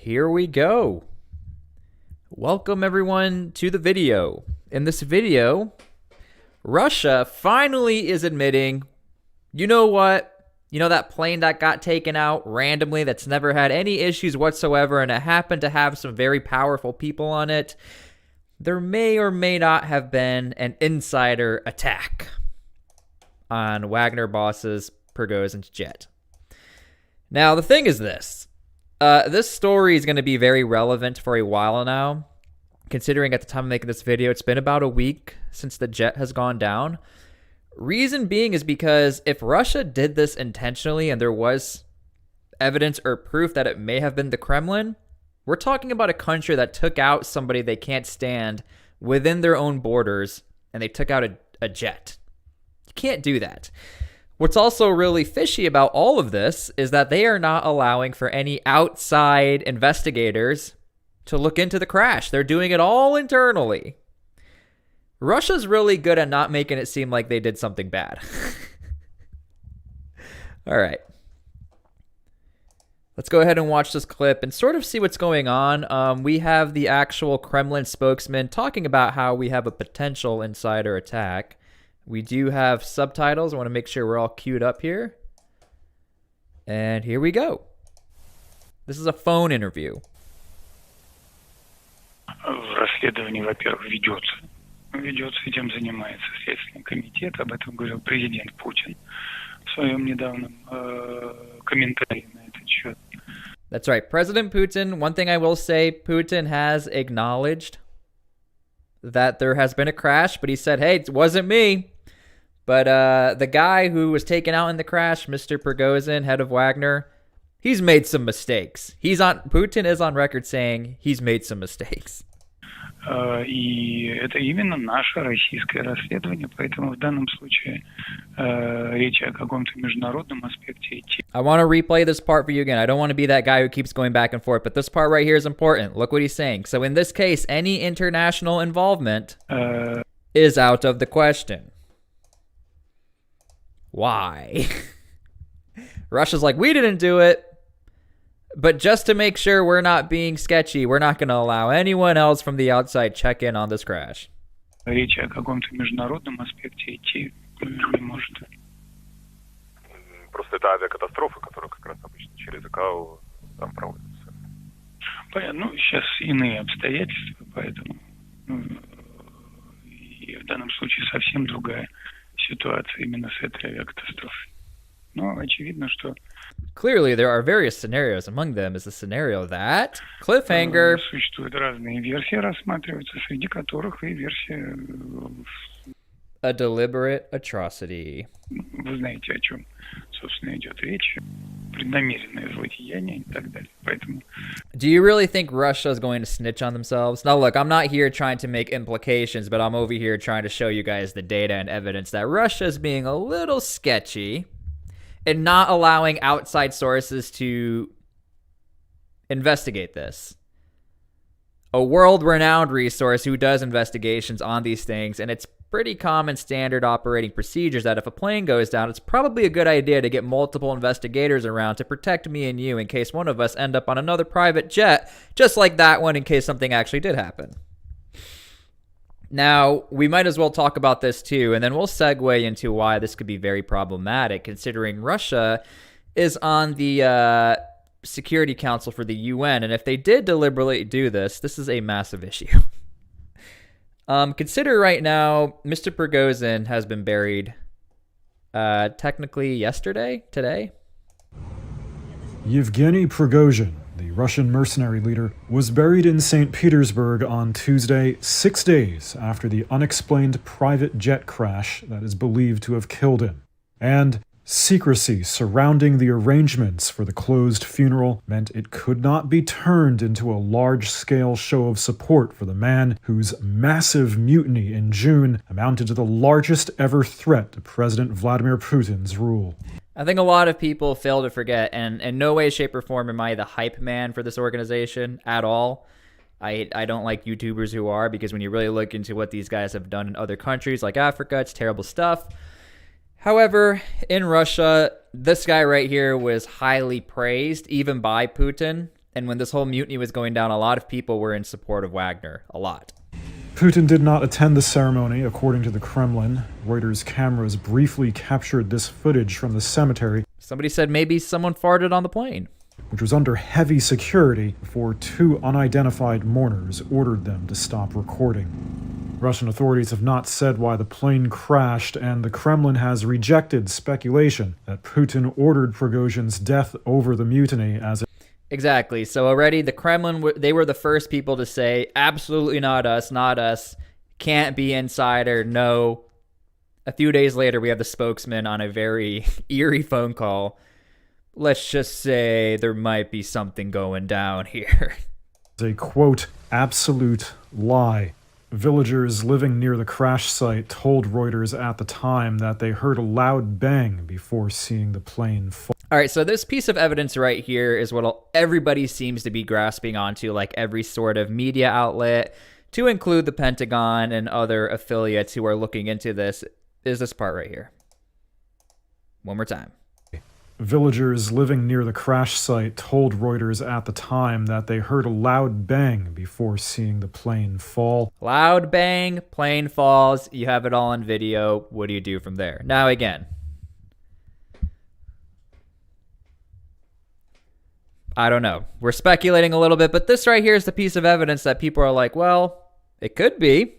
Here we go. Welcome everyone to the video. In this video, Russia finally is admitting, you know what? You know that plane that got taken out randomly that's never had any issues whatsoever and it happened to have some very powerful people on it? There may or may not have been an insider attack on Wagner boss's Prigozhin's jet. Now, the thing is this. This story is going to be very relevant for a while now, considering at the time of making this video, it's been about a week since the jet has gone down. Reason being is because if Russia did this intentionally and there was evidence or proof that it may have been the Kremlin, we're talking about a country that took out somebody they can't stand within their own borders, and they took out a jet. You can't do that. What's also really fishy about all of this is that they are not allowing for any outside investigators to look into the crash. They're doing it all internally. Russia's really good at not making it seem like they did something bad. All right. Let's go ahead and watch this clip and sort of see what's going on. We have the actual Kremlin spokesman talking about how we have a potential insider attack. We do have subtitles. I want to make sure we're all queued up here. And here we go. This is a phone interview. Расследование, во-первых, ведется. Ведется, этим занимается Следственный комитет. Об этом говорил президент Путин в своем недавнем комментарии на этот счет. That's right. President Putin, one thing I will say, Putin has acknowledged that there has been a crash, but he said, hey, it wasn't me. But the guy who was taken out in the crash, Mr. Prigozhin, head of Wagner, he's made some mistakes. Putin is on record saying he's made some mistakes. И это именно наше российское расследование, поэтому в данном случае речь о каком-то международном аспекте. I want to replay this part for you again. I don't want to be that guy who keeps going back and forth, but this part right here is important. Look what he's saying. So in this case, any international involvement is out of the question. Why? Russia's like, we didn't do it. But just to make sure we're not being sketchy, we're not going to allow anyone else from the outside check in on this crash. Речь о каком-то международном аспекте идти не может. Просто это авиакатастрофа, которая как раз обычно через ИКАО там проводится. Понятно. Ну, сейчас иные обстоятельства, поэтому и в данном случае совсем другая ситуация именно с этой авиакатастрофой. Но очевидно, что clearly there are various scenarios. Among them is the scenario that cliffhanger. Существуют разные версии, рассматриваются, среди которых и версия a deliberate atrocity. Вы знаете, о чем, собственно, идет речь. Преднамеренное злодеяние и так далее. Поэтому do you really think Russia is going to snitch on themselves? Now, look, I'm not here trying to make implications, but I'm over here trying to show you guys the data and evidence that Russia is being a little sketchy and not allowing outside sources to investigate this. A world-renowned resource who does investigations on these things, and it's pretty common standard operating procedures that if a plane goes down, it's probably a good idea to get multiple investigators around to protect me and you in case one of us end up on another private jet, just like that one in case something actually did happen. Now, we might as well talk about this too, and then we'll segue into why this could be very problematic, considering Russia is on the Security Council for the UN, and if they did deliberately do this, this is a massive issue. Consider right now, Mr. Prigozhin has been buried technically today. Yevgeny Prigozhin, the Russian mercenary leader, was buried in St. Petersburg on Tuesday, 6 days after the unexplained private jet crash that is believed to have killed him. And secrecy surrounding the arrangements for the closed funeral meant it could not be turned into a large-scale show of support for the man whose massive mutiny in June amounted to the largest ever threat to President Vladimir Putin's rule. I think a lot of people fail to forget, and in no way, shape, or form am I the hype man for this organization at all. I don't like YouTubers who are, because when you really look into what these guys have done in other countries like Africa, it's terrible stuff. However, in Russia, this guy right here was highly praised, even by Putin, And when this whole mutiny was going down, a lot of people were in support of Wagner. A lot. Putin did not attend the ceremony, according to the Kremlin. Reuters cameras briefly captured this footage from the cemetery. Somebody said maybe someone farted on the plane, which was under heavy security before two unidentified mourners ordered them to stop recording. Russian authorities have not said why the plane crashed, and the Kremlin has rejected speculation that Putin ordered Prigozhin's death over the mutiny as Exactly. So already the Kremlin, they were the first people to say, absolutely not us, can't be insider, no. A few days later, we have the spokesman on a very eerie phone call. Let's just say there might be something going down here. a, quote, absolute lie. Villagers living near the crash site told Reuters at the time that they heard a loud bang before seeing the plane fall. All right, so this piece of evidence right here is what everybody seems to be grasping onto, like every sort of media outlet, to include the Pentagon and other affiliates who are looking into this, is this part right here. One more time. Villagers living near the crash site told Reuters at the time that they heard a loud bang before seeing the plane fall. Loud bang, plane falls, you have it all on video. What do you do from there? Now again, I don't know. We're speculating a little bit, but this right here is the piece of evidence that people are like, well, it could be.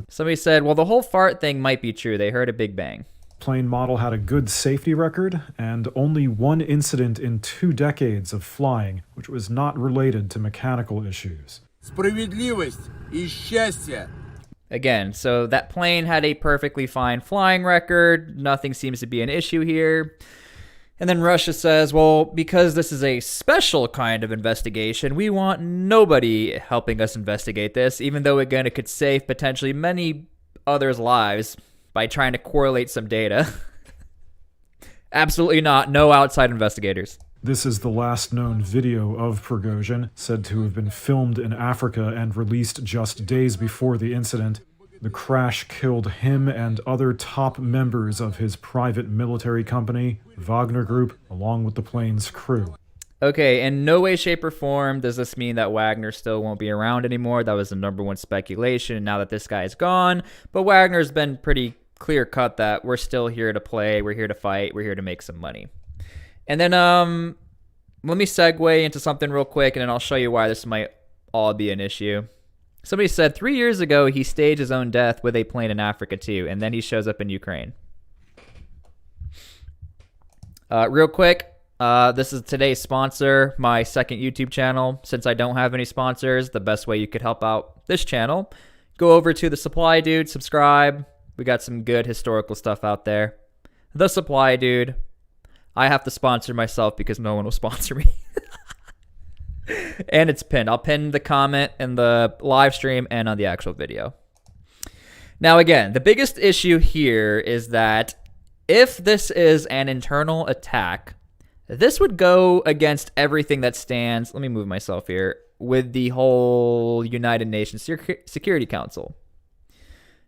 Somebody said, well, the whole fart thing might be true. They heard a big bang. Plane model had a good safety record and only one incident in 2 decades of flying, which was not related to mechanical issues. Справедливость и счастье. Again, so that plane had a perfectly fine flying record. Nothing seems to be an issue here. And then Russia says, well, because this is a special kind of investigation, we want nobody helping us investigate this, even though, again, it could save potentially many others' lives by trying to correlate some data. Absolutely not. No outside investigators. This is the last known video of Prigozhin, said to have been filmed in Africa and released just days before the incident. The crash killed him and other top members of his private military company, Wagner Group, along with the plane's crew. Okay, in no way, shape, or form does this mean that Wagner still won't be around anymore. That was the number one speculation now that this guy is gone. But Wagner's been pretty clear-cut that we're still here to play, we're here to fight, we're here to make some money. And then let me segue into something real quick, and then I'll show you why this might all be an issue. Somebody said 3 years ago he staged his own death with a plane in Africa too, and then he shows up in Ukraine. Real quick, this is today's sponsor, my second YouTube channel. Since I don't have any sponsors, the best way you could help out this channel, go over to The Supply Dude, subscribe. We got some good historical stuff out there. The Supply Dude. I have to sponsor myself because no one will sponsor me. And it's pinned. I'll pin the comment in the live stream and on the actual video. Now, again, the biggest issue here is that if this is an internal attack, this would go against everything that stands, let me move myself here, with the whole United Nations Security Council.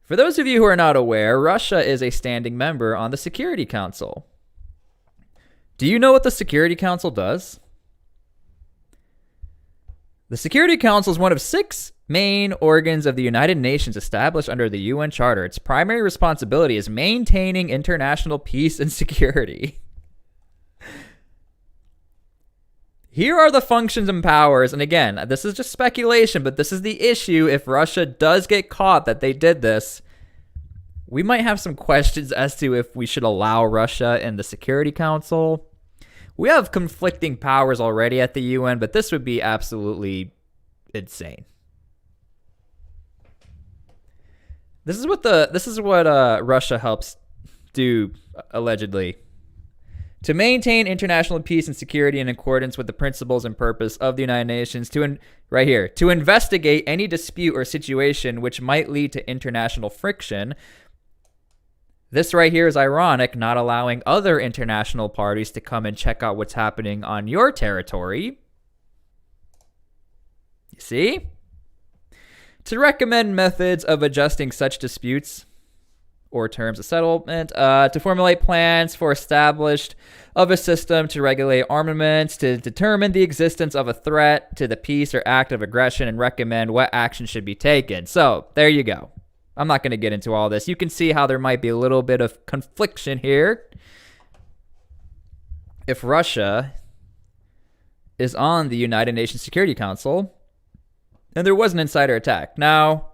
For those of you who are not aware, Russia is a standing member on the Security Council. Do you know what the Security Council does? The Security Council is one of 6 main organs of the United Nations established under the UN Charter. Its primary responsibility is maintaining international peace and security. Here are the functions and powers, and again, this is just speculation, but this is the issue. If Russia does get caught that they did this, we might have some questions as to if we should allow Russia in the Security Council. We have conflicting powers already at the UN, but this would be absolutely insane. This is what Russia helps do, allegedly. To maintain international peace and security in accordance with the principles and purpose of the United Nations, to investigate any dispute or situation which might lead to international friction. This right here is ironic, not allowing other international parties to come and check out what's happening on your territory. You see? To recommend methods of adjusting such disputes or terms of settlement, to formulate plans for established of a system to regulate armaments, to determine the existence of a threat to the peace or act of aggression, and recommend what action should be taken. So there you go. I'm not going to get into all this. You can see how there might be a little bit of confliction here. If Russia is on the United Nations Security Council, and there was an insider attack. Now,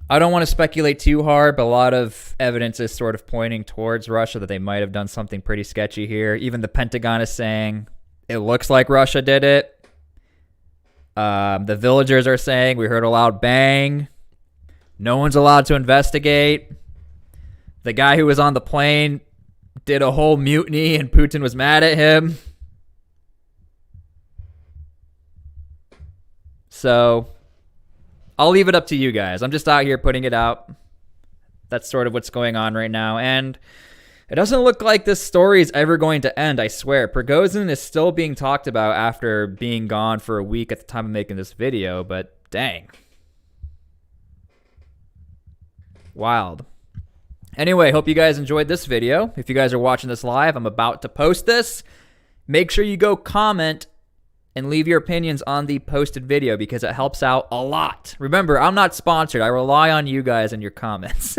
I don't want to speculate too hard, but a lot of evidence is sort of pointing towards Russia that they might have done something pretty sketchy here. Even the Pentagon is saying it looks like Russia did it. The villagers are saying we heard a loud bang. No one's allowed to investigate. The guy who was on the plane did a whole mutiny and Putin was mad at him. So I'll leave it up to you guys. I'm just out here putting it out. That's sort of what's going on right now. And it doesn't look like this story is ever going to end, I swear. Prigozhin is still being talked about after being gone for a week at the time of making this video, but dang. Wild. Anyway, hope you guys enjoyed this video. If you guys are watching this live, I'm about to post this. Make sure you go comment and leave your opinions on the posted video because it helps out a lot. Remember, I'm not sponsored. I rely on you guys and your comments.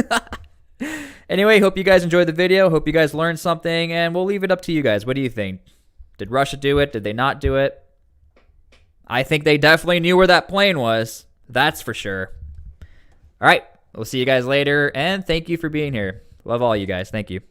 Anyway, hope you guys enjoyed the video. Hope you guys learned something, and we'll leave it up to you guys. What do you think? Did Russia do it? Did they not do it? I think they definitely knew where that plane was. That's for sure. All right. We'll see you guys later, and thank you for being here. Love all you guys. Thank you.